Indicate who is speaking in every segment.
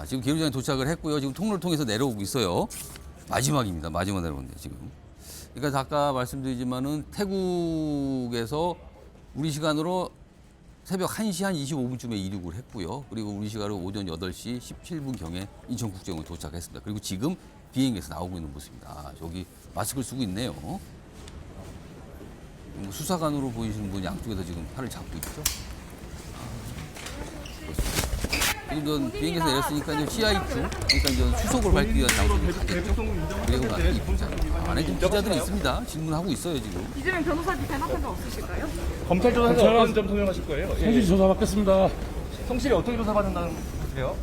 Speaker 1: 지금 계류장에 도착을 했고요. 지금 통로를 통해서 내려오고 있어요. 마지막입니다. 마지막 내려오는데 지금. 그러니까 아까 말씀드리지만은 태국에서 우리 시간으로 새벽 1시 한 25분쯤에 이륙을 했고요. 그리고 우리 시간으로 오전 8시 17분경에 인천국제공항에 도착했습니다. 그리고 지금 비행기에서 나오고 있는 모습입니다. 아, 저기 마스크를 쓰고 있네요. 수사관으로 보이시는 분이 양쪽에서 지금 팔을 잡고 있죠. 지금 비행기에서 내렸으니까 이제 CIQ, 그러니까 이제 수속을 밟기 위한 장소로 가겠죠. 그리고 나서 입장. 안에 지금 기자들이 있습니다. 질문하고 있어요 지금.
Speaker 2: 이재명 변호사님 대납한 적 없으실까요?
Speaker 3: 검찰 조사에서 어떤 점 설명하실 거예요?
Speaker 4: 성실 조사 받겠습니다.
Speaker 3: 성실히 어떻게 조사받는다는 거세요?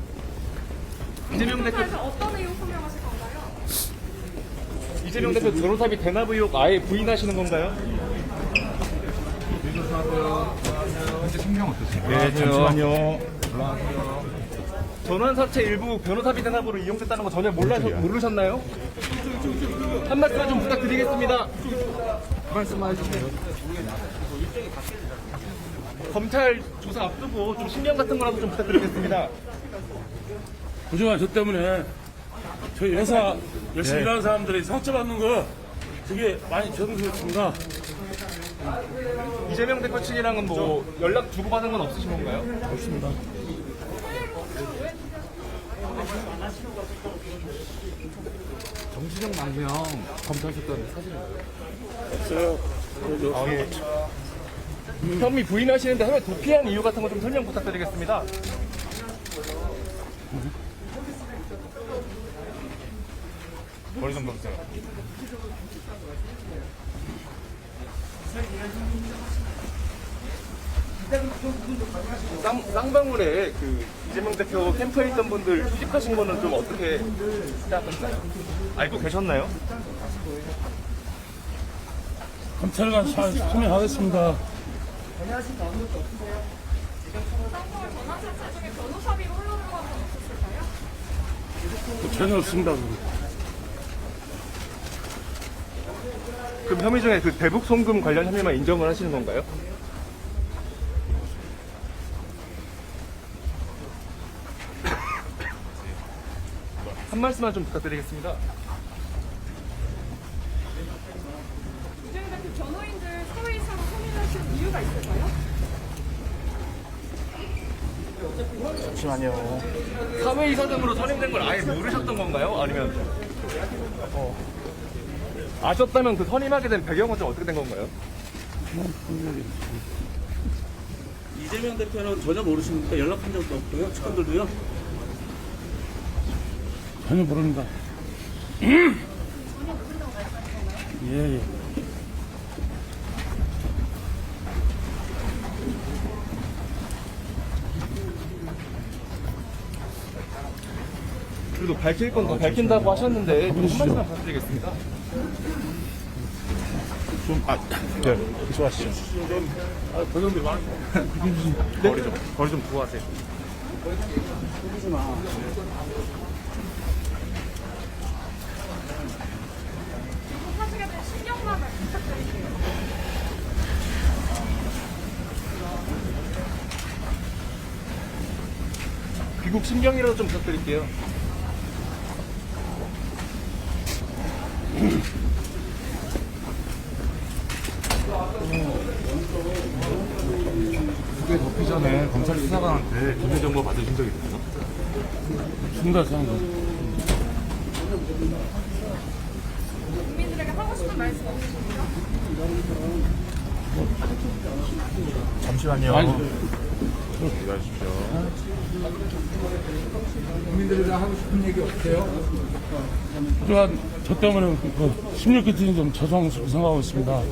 Speaker 3: 이재명 대표
Speaker 2: 검찰에서 어떤 의혹 소명하실 건가요?
Speaker 3: 이재명 대표 변호사비 대납 의혹 아예 부인하시는 건가요?
Speaker 5: 현재 심경 어떠세요?
Speaker 3: 네, 잠시만요. 전환 사채 일부 변호사비 대납으로 이용됐다는 거 전혀 모르셨나요? 한 말씀 좀 부탁드리겠습니다. 말씀해 주세요. 검찰 조사 앞두고 좀 신명 같은 거라도 좀 부탁드리겠습니다.
Speaker 4: 그동안 저 때문에 저희 회사 열심히 일하는 사람들이 상처받는 거 되게 많이 죄송스럽습니다.
Speaker 3: 이재명 대표 측이랑은 뭐 연락 주고받은 건 없으신 건가요?
Speaker 4: 없습니다.
Speaker 5: 정치적 망명 검토하셨다는 사실인가요?
Speaker 4: 없어요.
Speaker 3: 아, 예. 혐의 부인하시는데 왜 도피한 이유 같은 거 좀 설명 부탁드리겠습니다. 머리 좀 감으세요. 쌍방울에 그 이재명 대표 캠프에 있던 분들 수집하신 거는 좀 어떻게 생각하시나요? 알고 계셨나요?
Speaker 4: 검찰관 소명하겠습니다.
Speaker 2: 쌍방울 전환 사찰 중에 변호사비로 흘러들어간 적 없으실까요?
Speaker 4: 전혀 없습니다.
Speaker 3: 그럼 혐의 중에 그 대북 송금 관련 혐의만 인정을 하시는 건가요? 한 말씀만 좀 부탁드리겠습니다.
Speaker 2: 이재명 대표 변호인들 사회이사로 선임하신 이유가 있을까요?
Speaker 3: 잠시만요. 사회이사 등으로 선임된 걸 아예 모르셨던 건가요? 아니면 아셨다면 그 선임하게 된 배경은 좀 어떻게 된 건가요?
Speaker 4: 이재명 대표는 전혀 모르십니까? 연락한 적도 없고요. 측근들도요? 전혀 모릅니다. 예.
Speaker 3: 그래도 밝힐 건 더 밝힌다고 하셨는데 좀 한 말씀만 부탁드리겠습니다. 조심하시죠. 거리 좀 두고 하세요.
Speaker 2: 하시게 된 신경만을 부탁드릴게요.
Speaker 3: 귀국 신경이라도 좀 부탁드릴게요.
Speaker 5: 두개 덮기 전에 검찰 수사관한테 기밀 정보 받으신 적 있나요?
Speaker 4: 없습니다. 저는.
Speaker 2: 국민들에게 하고 싶은 말씀 없으십니까?
Speaker 3: 잠시만요.
Speaker 5: 기다리십시오.
Speaker 6: 국민들에게 하고 싶은 얘기 없어요?
Speaker 4: 또한 저 때문에 16개 팀이 좀 죄송스럽게 생각하고 있습니다.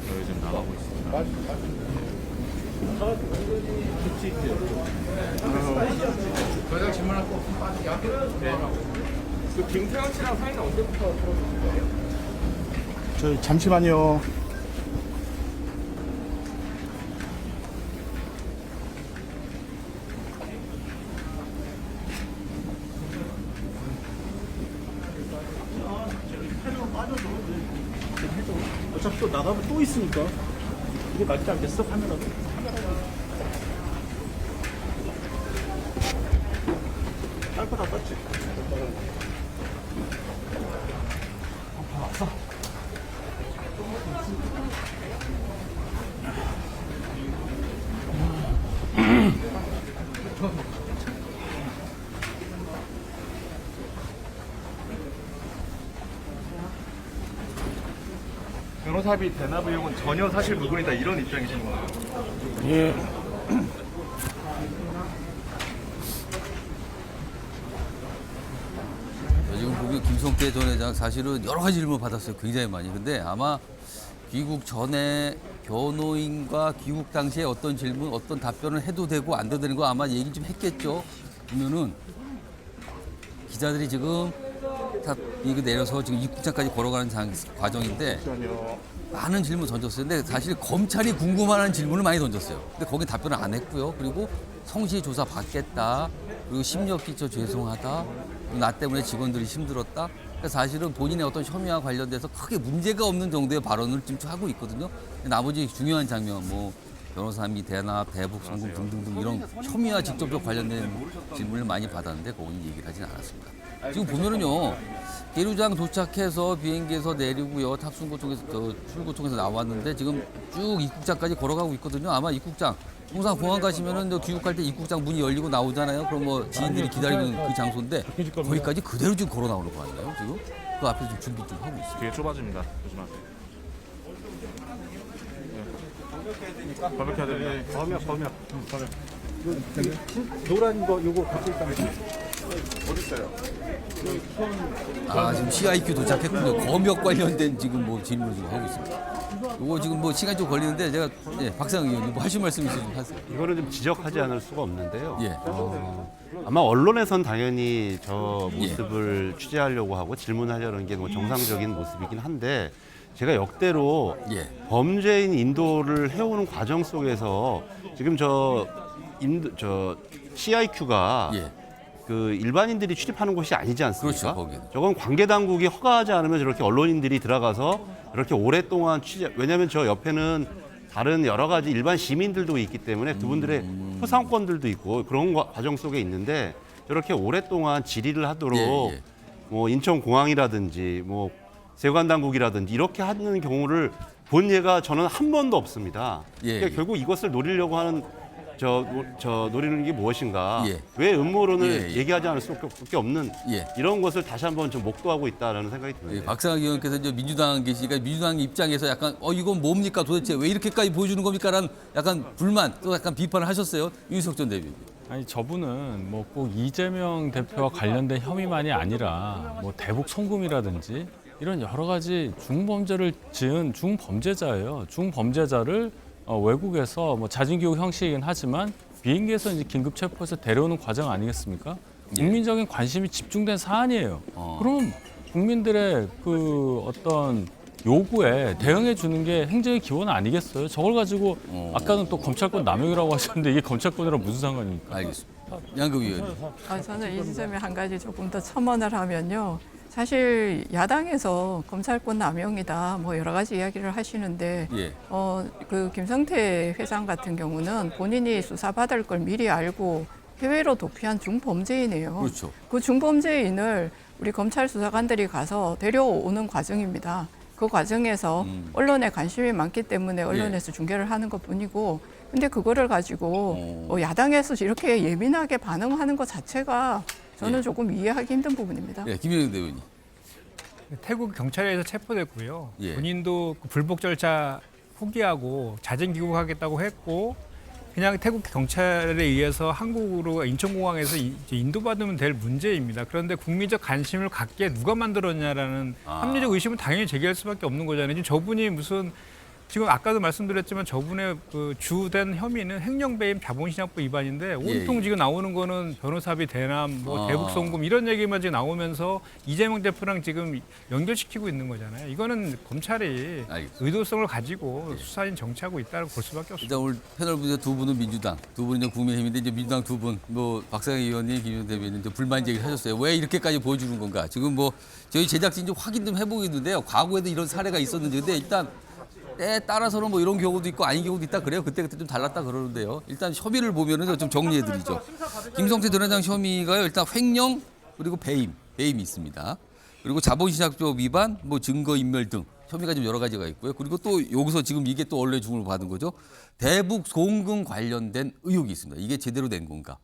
Speaker 5: 저희 지금 나가고 있습니다.
Speaker 6: 여자 질문할 거 없으면 빠지야.
Speaker 3: 그 김태현 씨랑 사이는 언제부터 풀어주신 거예요?
Speaker 7: 저 잠시만요. 또 나가면 또 있으니까 이게 낫지 않겠어? 카메라도? 딸거 다 땄지?
Speaker 3: 변호사비 대납 의혹은 전혀 사실 무근이다 이런 입장이신 건가요?
Speaker 4: 예.
Speaker 1: 지금 보면 김성태 전 회장 사실은 여러 가지 질문 받았어요. 굉장히 많이. 근데 아마 귀국 전에 변호인과 귀국 당시에 어떤 질문, 어떤 답변을 해도 되고 안 해도 되는 거 아마 얘기 좀 했겠죠. 보면은 기자들이 지금 다 이거 내려서 지금 입국장까지 걸어가는 과정인데 많은 질문 던졌어요. 근데 사실 검찰이 궁금한 질문을 많이 던졌어요. 근데 거기 답변을 안 했고요. 그리고 성실히 조사 받겠다. 그리고 심려끼쳐 죄송하다. 나 때문에 직원들이 힘들었다. 그러니까 사실은 본인의 어떤 혐의와 관련돼서 크게 문제가 없는 정도의 발언을 지금 하고 있거든요. 나머지 중요한 장면, 뭐 변호사미 대납, 대북 송금 등등등 이런 혐의와 직접적 관련된 질문을 많이 받았는데 거기는 얘기를 하진 않았습니다. 지금 보면은요, 계류장 도착해서 비행기에서 내리고요, 탑승구 통해서 출구 통해서 나왔는데 지금 쭉 입국장까지 걸어가고 있거든요. 아마 입국장. 통상 공항 가시면은 귀국할 때 입국장 문이 열리고 나오잖아요. 그럼 뭐 지인들이 기다리는 그 장소인데 거기까지 그대로 지금 걸어 나오는 거 아닌가요? 지금 그 앞에 좀 준비 좀 하고 있어요.
Speaker 5: 뒤에 좁아집니다. 조심하세요. 검역해야 되는데.
Speaker 7: 범역. 노란 거 요거 갖고 있다면
Speaker 1: 아 지금 CIQ 도착했군요. 검역 관련된 지금 뭐 질문을 지금 하고 있습니다. 이거 지금 뭐 시간 좀 걸리는데 제가 박상 의원님 뭐 하실 말씀 있으면 하세요.
Speaker 8: 이거는 좀 지적하지 않을 수가 없는데요.
Speaker 1: 예.
Speaker 8: 아마 언론에선 당연히 저 모습을 취재하려고 하고 질문하려는 게 뭐 정상적인 모습이긴 한데 제가 역대로
Speaker 1: 예.
Speaker 8: 범죄인 인도를 해오는 과정 속에서 지금 저 CIQ가
Speaker 1: 예.
Speaker 8: 그 일반인들이 출입하는 곳이 아니지 않습니까?
Speaker 1: 그렇죠, 거기는.
Speaker 8: 저건 관계 당국이 허가하지 않으면 저렇게 언론인들이 들어가서 이렇게 오랫동안 왜냐하면 저 옆에는 다른 여러 가지 일반 시민들도 있기 때문에 그분들의 포상권들도 있고 그런 과정 속에 있는데 저렇게 오랫동안 질의를 하도록
Speaker 1: 예, 예.
Speaker 8: 뭐 인천공항이라든지 뭐 세관 당국이라든지 이렇게 하는 경우를 본 예가 저는 한 번도 없습니다.
Speaker 1: 예,
Speaker 8: 그러니까
Speaker 1: 예.
Speaker 8: 결국 이것을 노리려고 하는 노리는 게 무엇인가?
Speaker 1: 예.
Speaker 8: 왜 음모론을
Speaker 1: 예, 예.
Speaker 8: 얘기하지 않을 수밖에 없는
Speaker 1: 예.
Speaker 8: 이런 것을 다시 한번 좀 목도하고 있다라는 생각이 듭니다.
Speaker 1: 예, 박상학 의원께서 이제 민주당 계시니까 민주당 입장에서 약간 이건 뭡니까 도대체 왜 이렇게까지 보여주는 겁니까라는 약간 불만 또 약간 비판을 하셨어요. 윤석 전 대변인.
Speaker 9: 아니 저분은 뭐 꼭 이재명 대표와 관련된 혐의만이 아니라 뭐 대북 송금이라든지 이런 여러 가지 중범죄를 지은 중범죄자예요. 중범죄자를 외국에서 뭐 자진교육 형식이긴 하지만 비행기에서 이제 긴급 체포해서 데려오는 과정 아니겠습니까? 국민적인 관심이 집중된 사안이에요. 그럼 국민들의 그 어떤 요구에 대응해 주는 게 행정의 기본 아니겠어요? 저걸 가지고 아까는 또 검찰권 남용이라고 하셨는데 이게 검찰권이랑 무슨 상관입니까?
Speaker 1: 알겠습니다. 양금 의원님.
Speaker 2: 저는 이 지점에 한 가지 조금 더 첨언을 하면요. 사실 야당에서 검찰권 남용이다 뭐 여러 가지 이야기를 하시는데
Speaker 1: 예.
Speaker 2: 그 김성태 회장 같은 경우는 본인이 수사받을 걸 미리 알고 해외로 도피한 중범죄인이에요.
Speaker 1: 그렇죠.
Speaker 2: 그 중범죄인을 우리 검찰 수사관들이 가서 데려오는 과정입니다. 그 과정에서 언론에 관심이 많기 때문에 언론에서 중계를 하는 것뿐이고 근데 그거를 가지고 야당에서 이렇게 예민하게 반응하는 것 자체가 저는 조금 이해하기 힘든 부분입니다.
Speaker 1: 예, 김영현 대변인.
Speaker 10: 태국 경찰에서 체포됐고요.
Speaker 1: 예.
Speaker 10: 본인도 그 불복 절차 포기하고 자진 귀국하겠다고 했고 그냥 태국 경찰에 의해서 한국으로 인천공항에서 인도받으면 될 문제입니다. 그런데 국민적 관심을 갖게 누가 만들었냐라는 합리적 의심은 당연히 제기할 수밖에 없는 거잖아요. 지금 저분이 무슨 지금 아까도 말씀드렸지만 저분의 그 주된 혐의는 횡령배임 자본시장법 위반인데 온통 지금 나오는 거는 변호사비 대납, 뭐 대북송금 이런 얘기만 지금 나오면서 이재명 대표랑 지금 연결시키고 있는 거잖아요. 이거는 검찰이
Speaker 1: 알겠습니다.
Speaker 10: 의도성을 가지고 수사인 정치하고 있다고 볼 수밖에 없습니다.
Speaker 1: 일단 오늘 패널 분의 두 분은 민주당, 두 분은 이제 국민의힘인데 이제 민주당 두 분, 뭐 박상현 의원님, 김영현 대변인 이제 불만 제기를 하셨어요. 왜 이렇게까지 보여주는 건가? 지금 뭐 저희 제작진 좀 확인 좀 해보겠는데요. 과거에도 이런 사례가 있었는지 근데 일단 때에 따라서는 뭐 이런 경우도 있고 아닌 경우도 있다 그래요. 그때 좀 달랐다 그러는데요. 일단 혐의를 보면은 좀 정리해드리죠. 김성태 전 회장 혐의가요. 일단 횡령 그리고 배임이 있습니다. 그리고 자본시장법 위반, 뭐 증거인멸 등 혐의가 좀 여러 가지가 있고요. 그리고 또 여기서 지금 이게 또 언론의 주목을 받은 거죠. 대북 송금 관련된 의혹이 있습니다. 이게 제대로 된 건가?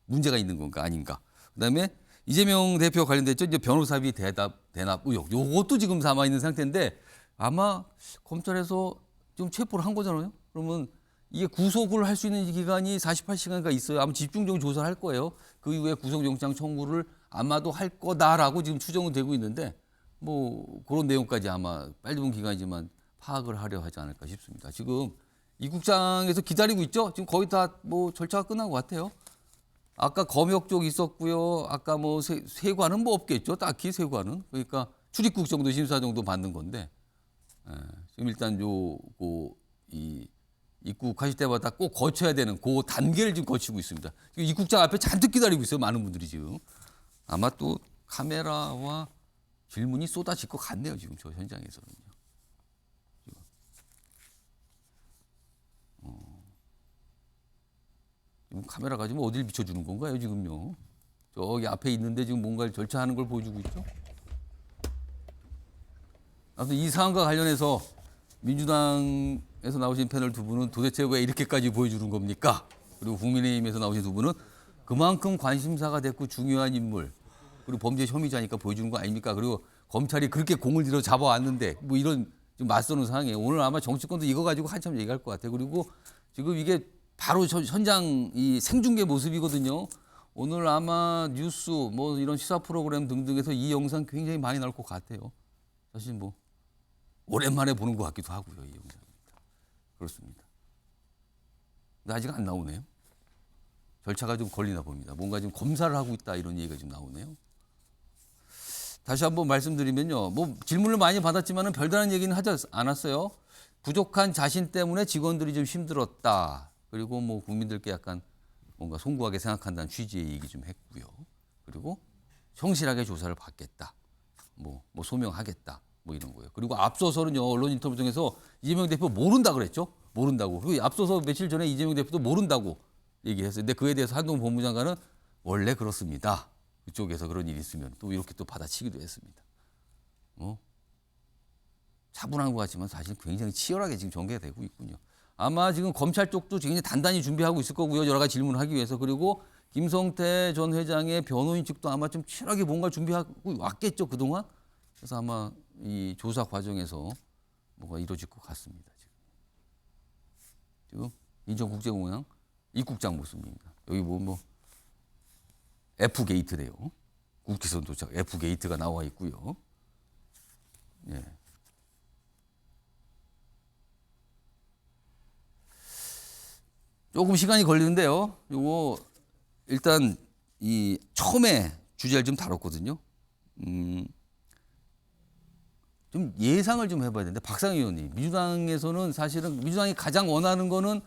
Speaker 1: 문제가 있는 건가? 아닌가? 그다음에 이재명 대표 관련됐죠. 이제 변호사비 대납 의혹. 요것도 지금 남아 있는 상태인데 아마 검찰에서 좀 체포를 한 거잖아요. 그러면 이게 구속을 할 수 있는 기간이 48시간가 있어요. 아마 집중적으로 조사를 할 거예요. 그 이후에 구속영장 청구를 아마도 할 거다라고 지금 추정은 되고 있는데 뭐 그런 내용까지 아마 짧은 기간이지만 파악을 하려 하지 않을까 싶습니다. 지금 입국장에서 기다리고 있죠. 지금 거의 다 뭐 절차가 끝난 것 같아요. 아까 검역 쪽 있었고요. 아까 뭐 세관은 뭐 없겠죠. 딱히 세관은. 그러니까 출입국 정도 심사 정도 받는 건데 지금 일단 이 입국하실 때마다 꼭 거쳐야 되는 그 단계를 지금 거치고 있습니다. 지금 입국장 앞에 잔뜩 기다리고 있어요. 많은 분들이 지금. 아마 또 카메라와 질문이 쏟아질 것 같네요. 지금 저 현장에서는요. 지금 카메라 가지고 어딜 비춰주는 건가요? 지금요. 저기 앞에 있는데 지금 뭔가를 절차하는 걸 보여주고 있죠. 아무튼 이 사안과 관련해서 민주당에서 나오신 패널 두 분은 도대체 왜 이렇게까지 보여주는 겁니까? 그리고 국민의힘에서 나오신 두 분은 그만큼 관심사가 됐고 중요한 인물 그리고 범죄 혐의자니까 보여주는 거 아닙니까? 그리고 검찰이 그렇게 공을 들여 잡아왔는데 뭐 이런 좀 맞서는 상황이에요. 오늘 아마 정치권도 이거 가지고 한참 얘기할 것 같아요. 그리고 지금 이게 바로 현장 이 생중계 모습이거든요. 오늘 아마 뉴스 뭐 이런 시사 프로그램 등등에서 이 영상 굉장히 많이 나올 것 같아요. 사실 뭐 오랜만에 보는 것 같기도 하고요. 이 영상입니다. 그렇습니다. 근데 아직 안 나오네요. 절차가 좀 걸리나 봅니다. 뭔가 지금 검사를 하고 있다 이런 얘기가 좀 나오네요. 다시 한번 말씀드리면요. 뭐 질문을 많이 받았지만은 별다른 얘기는 하지 않았어요. 부족한 자신 때문에 직원들이 좀 힘들었다. 그리고 뭐 국민들께 약간 뭔가 송구하게 생각한다는 취지의 얘기 좀 했고요. 그리고 성실하게 조사를 받겠다. 뭐 소명하겠다. 뭐 이런 거예요. 그리고 앞서서는요. 언론 인터뷰 중에서 이재명 대표 모른다 그랬죠. 모른다고. 그리고 앞서서 며칠 전에 이재명 대표도 모른다고 얘기했어요. 근데 그에 대해서 한동훈 법무장관은 원래 그렇습니다. 그쪽에서 그런 일이 있으면 또 이렇게 또 받아치기도 했습니다. 차분한 것 같지만 사실 굉장히 치열하게 지금 전개가 되고 있군요. 아마 지금 검찰 쪽도 굉장히 단단히 준비하고 있을 거고요. 여러 가지 질문을 하기 위해서. 그리고 김성태 전 회장의 변호인 측도 아마 좀 치열하게 뭔가 준비하고 왔겠죠. 그동안. 그래서 아마 이 조사 과정에서 뭐가 이루어질 것 같습니다. 지금 인천국제공항 입국장 모습입니다. 여기 뭐 F게이트네요. 국기선 도착 F게이트가 나와 있고요. 예. 조금 시간이 걸리는데요. 요거 일단 이 처음에 주제를 좀 다뤘거든요. 좀 예상을 좀 해봐야 되는데 박상희 의원님, 민주당에서는 사실은 민주당이 가장 원하는 거는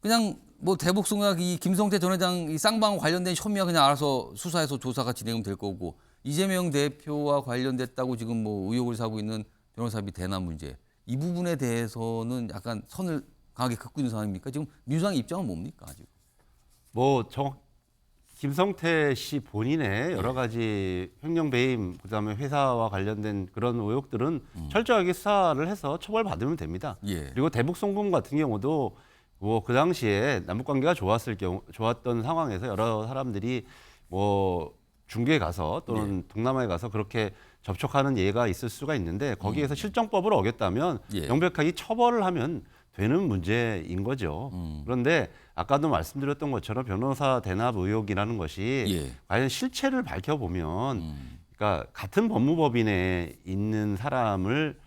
Speaker 1: 그냥 뭐 대북송약 이 김성태 전 회장 이 쌍방 관련된 혐의와 그냥 알아서 수사해서 조사가 진행되면 될 거고 이재명 대표와 관련됐다고 지금 뭐 의혹을 사고 있는 변호사비 대납 문제 이 부분에 대해서는 약간 선을 강하게 긋고 있는 상황입니까? 지금 민주당 입장은 뭡니까? 지금?
Speaker 8: 김성태 씨 본인의 여러 가지 횡령 배임 그다음에 회사와 관련된 그런 의혹들은 철저하게 수사를 해서 처벌받으면 됩니다.
Speaker 1: 예.
Speaker 8: 그리고 대북 송금 같은 경우도 뭐 그 당시에 남북 관계가 좋았던 상황에서 여러 사람들이 뭐 중국에 가서 또는 동남아에 가서 그렇게 접촉하는 예가 있을 수가 있는데 거기에서 실정법을 어겼다면 명백하게 처벌을 하면 되는 문제인 거죠. 그런데 아까도 말씀드렸던 것처럼 변호사 대납 의혹이라는 것이 과연 실체를 밝혀보면 그러니까 같은 법무법인에 있는 사람을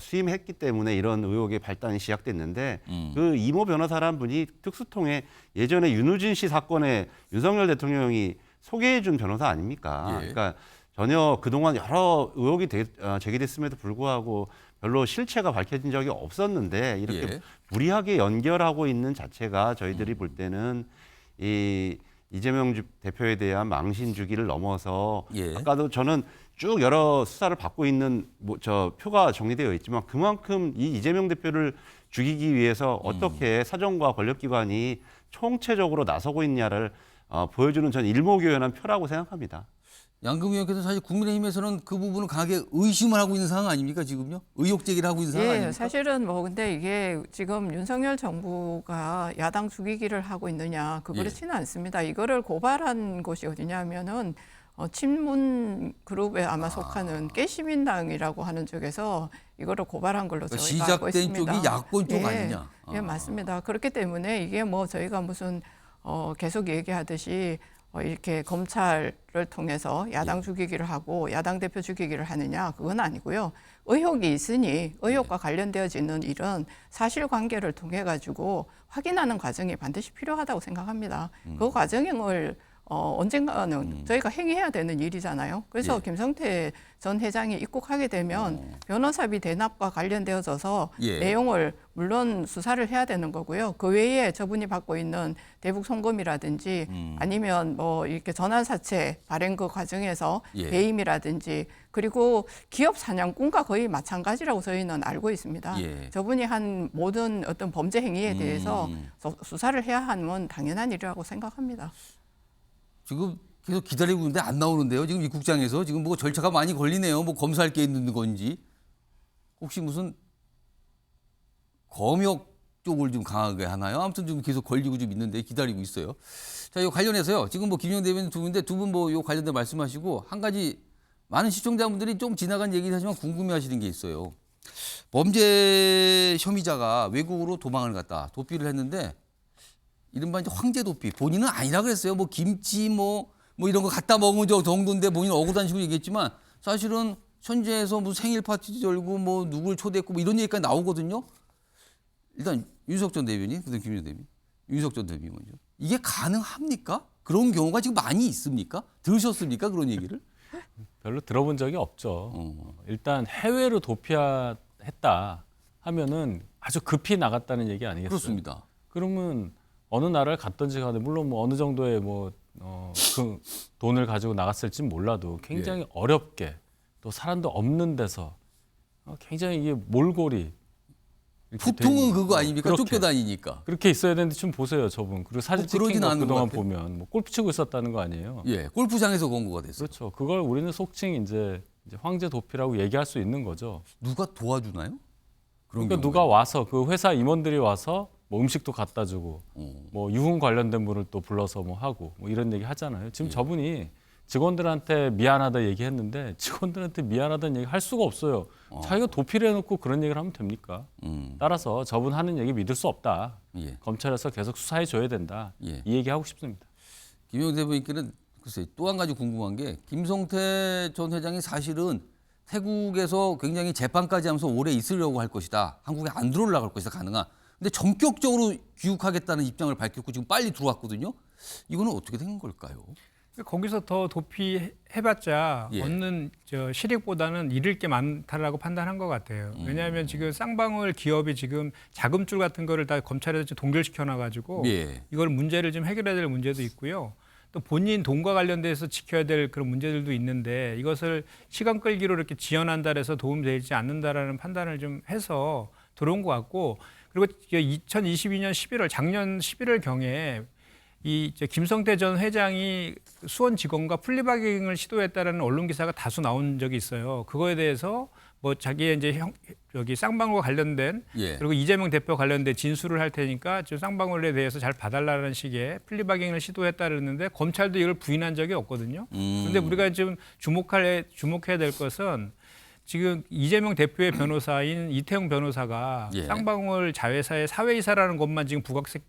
Speaker 8: 수임했기 때문에 이런 의혹의 발단이 시작됐는데 그 이모 변호사라는 분이 특수통에 예전에 윤우진 씨 사건에 윤석열 대통령이 소개해준 변호사 아닙니까? 그러니까 전혀 그동안 여러 의혹이 제기됐음에도 불구하고 별로 실체가 밝혀진 적이 없었는데 이렇게 무리하게 연결하고 있는 자체가 저희들이 볼 때는 이재명 대표에 대한 망신 주기를 넘어서 아까도 저는 쭉 여러 수사를 받고 있는 저 표가 정리되어 있지만 그만큼 이 이재명 대표를 죽이기 위해서 어떻게 사정과 권력기관이 총체적으로 나서고 있냐를 보여주는 전 일목요연한 표라고 생각합니다.
Speaker 1: 양금 의원께서 사실 국민의힘에서는 그 부분을 강하게 의심을 하고 있는 상황 아닙니까 지금요? 의혹 제기를 하고 있는 상황 아닙니까?
Speaker 2: 사실은 뭐 근데 이게 지금 윤석열 정부가 야당 죽이기를 하고 있느냐 그렇지는 않습니다. 이거를 고발한 곳이 어디냐면은 친문 그룹에 아마 속하는 깨시민당이라고 하는 쪽에서 이거를 고발한 걸로 저희가 알고 있습니다.
Speaker 1: 시작된 쪽이 야권 쪽 아니냐?
Speaker 2: 예, 맞습니다. 그렇기 때문에 이게 뭐 저희가 무슨 계속 얘기하듯이 이렇게 검찰을 통해서 야당 죽이기를 하고 야당 대표 죽이기를 하느냐 그건 아니고요. 의혹이 있으니 의혹과 관련되어지는 일은 사실관계를 통해 가지고 확인하는 과정이 반드시 필요하다고 생각합니다. 그 과정을 언젠가는 저희가 행해야 되는 일이잖아요. 그래서 김성태 전 회장이 입국하게 되면 변호사비 대납과 관련되어져서 내용을 물론 수사를 해야 되는 거고요. 그 외에 저분이 받고 있는 대북 송금이라든지 아니면 뭐 이렇게 전환사채 발행 그 과정에서 배임이라든지 그리고 기업 사냥꾼과 거의 마찬가지라고 저희는 알고 있습니다. 저분이 한 모든 어떤 범죄 행위에 대해서 수사를 해야 하는 당연한 일이라고 생각합니다.
Speaker 1: 지금 계속 기다리고 있는데 안 나오는데요. 지금 입국장에서 지금 뭐 절차가 많이 걸리네요. 뭐 검사할 게 있는 건지 혹시 무슨 검역 쪽을 좀 강하게 하나요? 아무튼 좀 계속 걸리고 좀 있는데 기다리고 있어요. 자, 이 관련해서요. 지금 뭐 김영 대변인 두 분인데 두 분 뭐 요 관련된 말씀하시고 한 가지 많은 시청자분들이 좀 지나간 얘기를 하지만 궁금해하시는 게 있어요. 범죄 혐의자가 외국으로 도망을 갔다 도피를 했는데. 이른바 이제 황제 도피 본인은 아니라 그랬어요. 뭐 김치 뭐 이런 거 갖다 먹으면 저 정도인데 본인은 억울한 식으로 얘기했지만 사실은 현지에서 무슨 생일 파티도 열고 뭐 누굴 초대했고 뭐 이런 얘기까지 나오거든요. 일단 윤석 전 대변인, 그다음 김윤 대변인, 윤석 전 대변인 먼저 이게 가능합니까? 그런 경우가 지금 많이 있습니까? 들으셨습니까? 그런 얘기를?
Speaker 9: 별로 들어본 적이 없죠. 일단 해외로 도피했다 하면은 아주 급히 나갔다는 얘기 아니겠어요?
Speaker 1: 그렇습니다.
Speaker 9: 그러면 어느 나라를 갔든지 간에 물론 뭐 어느 정도의 그 돈을 가지고 나갔을지 몰라도 굉장히 어렵게 또 사람도 없는 데서 굉장히 이게 몰골이
Speaker 1: 보통은 그거 아닙니까?
Speaker 9: 그렇게.
Speaker 1: 쫓겨다니니까.
Speaker 9: 그렇게 있어야 되는데 지금 보세요, 저분. 그리고 사진 찍힌 거 그동안 보면 뭐 골프 치고 있었다는 거 아니에요?
Speaker 1: 골프장에서 권고가 됐어요.
Speaker 9: 그렇죠. 그걸 우리는 속칭 이제 황제 도피라고 얘기할 수 있는 거죠.
Speaker 1: 누가 도와주나요?
Speaker 9: 그러니까 누가 와서 그 회사 임원들이 와서 뭐 음식도 갖다 주고 뭐 유흥 관련된 분을 또 불러서 뭐 하고 뭐 이런 얘기 하잖아요. 지금 저분이 직원들한테 미안하다 얘기했는데 직원들한테 미안하다는 얘기 할 수가 없어요. 자기가 도피를 해놓고 그런 얘기를 하면 됩니까? 따라서 저분 하는 얘기 믿을 수 없다. 검찰에서 계속 수사해 줘야 된다. 이 얘기하고 싶습니다.
Speaker 1: 김영 대변인께는 글쎄 또 한 가지 궁금한 게 김성태 전 회장이 사실은 태국에서 굉장히 재판까지 하면서 오래 있으려고 할 것이다. 한국에 안 들어오려고 할 것이다. 가능한. 근데 전격적으로 귀국하겠다는 입장을 밝혔고 지금 빨리 들어왔거든요. 이거는 어떻게 된 걸까요?
Speaker 10: 거기서 더 도피해봤자 얻는 실익보다는 잃을 게 많다라고 판단한 것 같아요. 왜냐하면 지금 쌍방울 기업이 지금 자금줄 같은 거를 다 검찰에서 동결시켜놔가지고 이걸 문제를 좀 해결해야 될 문제도 있고요. 또 본인 돈과 관련돼서 지켜야 될 그런 문제들도 있는데 이것을 시간 끌기로 이렇게 지연한다 해서 도움되지 않는다라는 판단을 좀 해서 들어온 것 같고 그리고 2022년 11월 작년 11월 경에 이 김성태 전 회장이 수원 직원과 플리바깅을 시도했다라는 언론 기사가 다수 나온 적이 있어요. 그거에 대해서 뭐 자기의 이제 여기 쌍방울과 관련된 그리고 이재명 대표 관련된 진술을 할 테니까 좀 쌍방울에 대해서 잘 봐달라는 식의 플리바깅을 시도했다 그랬는데 검찰도 이걸 부인한 적이 없거든요. 그런데 우리가 지금 주목해야 될 것은 지금 이재명 대표의 변호사인 이태용 변호사가 쌍방울 자회사의 사회이사라는 것만 지금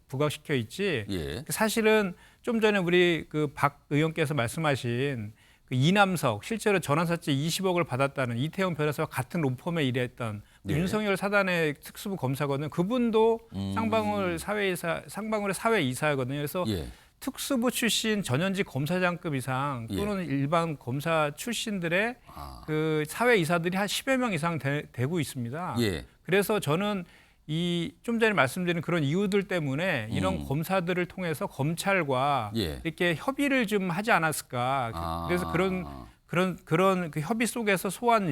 Speaker 10: 부각시켜 있지 사실은 좀 전에 우리 그 박 의원께서 말씀하신 그 이남석 실제로 전환사채 20억을 받았다는 이태용 변호사와 같은 로펌에 일했던 윤석열 사단의 특수부 검사거든요. 그분도 쌍방울의 사회이사거든요. 그래서 특수부 출신 전현직 검사장급 이상 또는 일반 검사 출신들의 그 사회이사들이 한 10여 명 이상 되고 있습니다. 그래서 저는 이 좀 전에 말씀드린 그런 이유들 때문에 이런 검사들을 통해서 검찰과 이렇게 협의를 좀 하지 않았을까. 그래서 그런 그런 그 협의 속에서 소환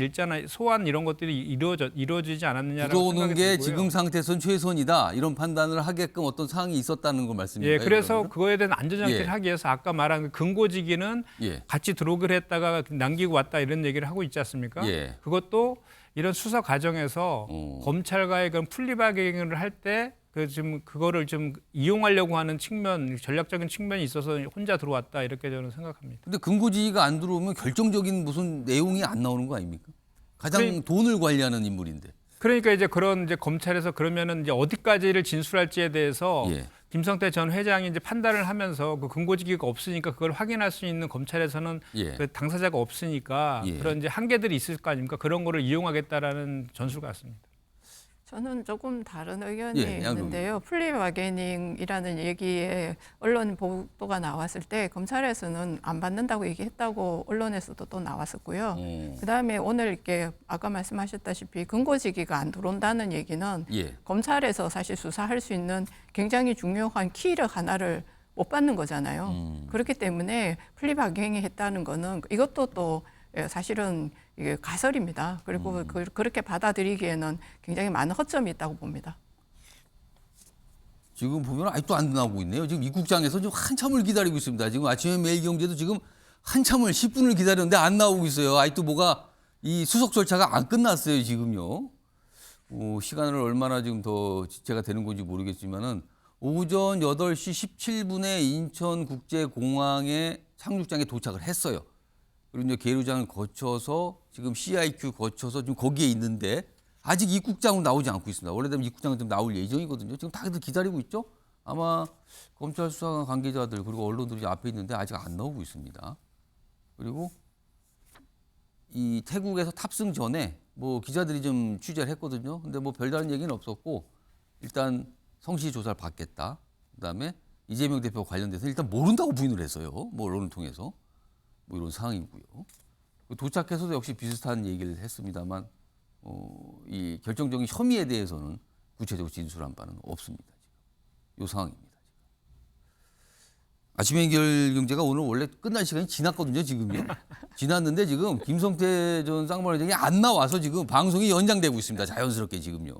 Speaker 10: 이런 것들이 이루어지지 않았느냐라고
Speaker 1: 들어오는
Speaker 10: 생각이
Speaker 1: 게
Speaker 10: 들고요.
Speaker 1: 지금 상태에선 최선이다 이런 판단을 하게끔 어떤 사항이 있었다는 걸 말씀이에요.
Speaker 10: 예, 그래서 그거에 대한 안전장치를 하기 위해서 아까 말한 그 근고지기는
Speaker 1: 예.
Speaker 10: 같이 들어오기로 했다가 남기고 왔다 이런 얘기를 하고 있지 않습니까?
Speaker 1: 예.
Speaker 10: 그것도 이런 수사 과정에서 검찰과의 그런 플리바게닝을 할 때 지금 그거를 좀 이용하려고 하는 측면, 전략적인 측면이 있어서 혼자 들어왔다 이렇게 저는 생각합니다.
Speaker 1: 근데 근거지기가 안 들어오면 결정적인 무슨 내용이 안 나오는 거 아닙니까? 가장 돈을 관리하는 인물인데.
Speaker 10: 그러니까 이제 그런 이제 검찰에서 그러면은 이제 어디까지를 진술할지에 대해서
Speaker 1: 예.
Speaker 10: 김성태 전 회장이 이제 판단을 하면서 그 근거지기가 없으니까 그걸 확인할 수 있는 검찰에서는
Speaker 1: 예.
Speaker 10: 그 당사자가 없으니까
Speaker 1: 예.
Speaker 10: 그런 이제 한계들이 있을 거 아닙니까? 그런 거를 이용하겠다라는 전술 같습니다.
Speaker 2: 저는 조금 다른 의견이
Speaker 1: 예,
Speaker 2: 있는데요. 플리바게닝이라는 얘기에 언론 보도가 나왔을 때 검찰에서는 안 받는다고 얘기했다고 언론에서도 또 나왔었고요. 그다음에 오늘 이렇게 아까 말씀하셨다시피 근거지기가 안 들어온다는 얘기는
Speaker 1: 예.
Speaker 2: 검찰에서 사실 수사할 수 있는 굉장히 중요한 키를 하나를 못 받는 거잖아요. 그렇기 때문에 플리바게닝 했다는 거는 이것도 또 사실은 이게 가설입니다. 그리고 그렇게 받아들이기에는 굉장히 많은 허점이 있다고 봅니다.
Speaker 1: 지금 보면 아직도 안 나오고 있네요. 지금 입국장에서 지금 한참을 기다리고 있습니다. 지금 아침에 매일경제도 지금 한참을 10분을 기다렸는데 안 나오고 있어요. 아직도 뭐가 이 수속 절차가 안 끝났어요. 지금요. 시간을 얼마나 지금 더 지체가 되는 건지 모르겠지만은 오전 8시 17분에 인천국제공항에 착륙장에 도착을 했어요. 그리고 이제 계류장을 거쳐서 지금 CIQ 거쳐서 지금 거기에 있는데 아직 입국장으로 나오지 않고 있습니다. 원래대로 입국장은 좀 나올 예정이거든요. 지금 다들 기다리고 있죠. 아마 검찰 수사 관계자들 그리고 언론들이 앞에 있는데 아직 안 나오고 있습니다. 그리고 이 태국에서 탑승 전에 뭐 기자들이 좀 취재를 했거든요. 근데 뭐 별다른 얘기는 없었고 일단 성실 조사를 받겠다. 그다음에 이재명 대표 관련돼서 일단 모른다고 부인을 했어요. 뭐 언론을 통해서. 뭐 이런 상황이고요. 도착해서도 역시 비슷한 얘기를 했습니다만 이 결정적인 혐의에 대해서는 구체적으로 진술한 바는 없습니다. 지금 이 상황입니다. 아침 연결경제가 오늘 원래 끝날 시간이 지났거든요. 지금요. 지났는데 지금 김성태 전 쌍방울회장이 안 나와서 지금 방송이 연장되고 있습니다. 자연스럽게 지금요.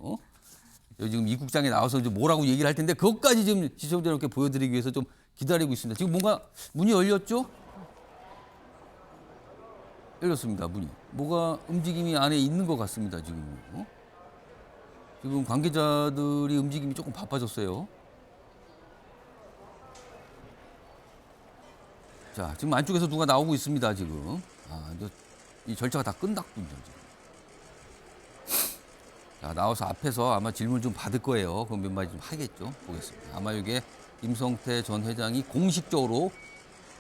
Speaker 1: 지금 입국장에 나와서 이제 뭐라고 얘기를 할 텐데 그것까지 지금 시청자분께 보여드리기 위해서 좀 기다리고 있습니다. 지금 뭔가 문이 열렸죠? 열렸습니다. 문이. 뭐가 움직임이 안에 있는 것 같습니다. 지금. 지금 관계자들이 움직임이 조금 바빠졌어요. 자, 지금 안쪽에서 누가 나오고 있습니다. 지금. 이제 이 절차가 다 끝났군요. 지금. 자, 나와서 앞에서 아마 질문 좀 받을 거예요. 그럼 몇 마디 좀 하겠죠. 보겠습니다. 아마 이게 김성태 전 회장이 공식적으로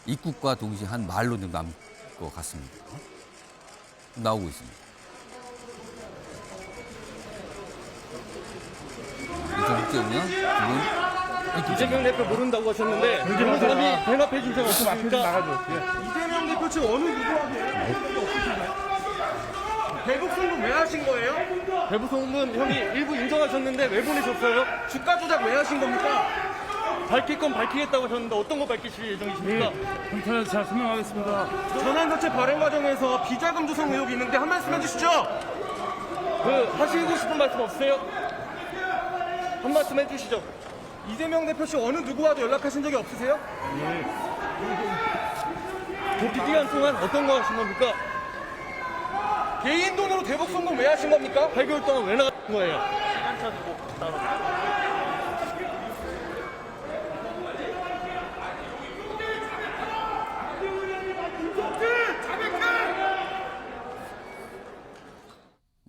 Speaker 1: 입국과 동시에 한 말로 좀 남을 것 같습니다. 나오고 있습니다. 이정국제운영 지금
Speaker 3: 이재명 대표 모른다고 하셨는데 그런 사람이 대답해 준 적 없습니까? 이재명 대표 지금 어느 누구하고 대북 송금 왜 하신 거예요? 대북 송금 형이 일부 인정하셨는데 왜 보내셨어요? 주가 조작 왜 하신 겁니까? 밝힐 건 밝히겠다고 하셨는데 어떤 거 밝히실 예정이십니까?
Speaker 4: 검찰에서 잘 설명하겠습니다.
Speaker 3: 전환사채 발행 과정에서 비자금 조성 의혹이 있는데 한 말씀 해주시죠. 하시고 싶은 말씀 없으세요? 한 말씀 해주시죠. 이재명 대표 씨 어느 누구와도 연락하신 적이 없으세요? 그 기간 동안 어떤 거 하신 겁니까? 개인 돈으로 대북 송금 왜 하신 겁니까? 8개월 동안 왜 나가신 거예요? 시간차 두고 따로.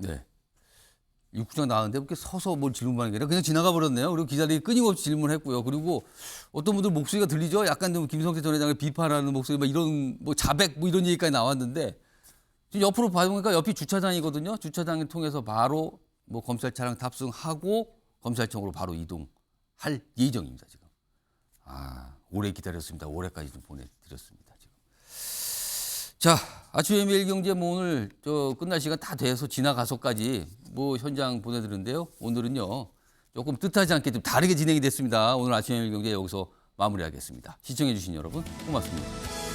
Speaker 1: 네. 입국장 나왔는데 이렇게 서서 뭘 질문하는 게 아니라 그냥 지나가 버렸네요. 그리고 기자들이 끊임없이 질문했고요. 그리고 어떤 분들 목소리가 들리죠? 약간 좀 김성태 전 회장을 비판하는 목소리, 막 이런 뭐 자백 뭐 이런 얘기까지 나왔는데 지금 옆으로 봐보니까 옆이 주차장이거든요. 주차장을 통해서 바로 뭐 검찰 차량 탑승하고 검찰청으로 바로 이동할 예정입니다. 지금. 오래 기다렸습니다. 올해까지 좀 보내드렸습니다. 지금. 자, 아침에 매일경제 뭐 오늘 끝날 시간 다 돼서 지나가서까지 뭐 현장 보내드렸는데요. 오늘은요 조금 뜻하지 않게 좀 다르게 진행이 됐습니다. 오늘 아침에 매일경제 여기서 마무리하겠습니다. 시청해주신 여러분 고맙습니다.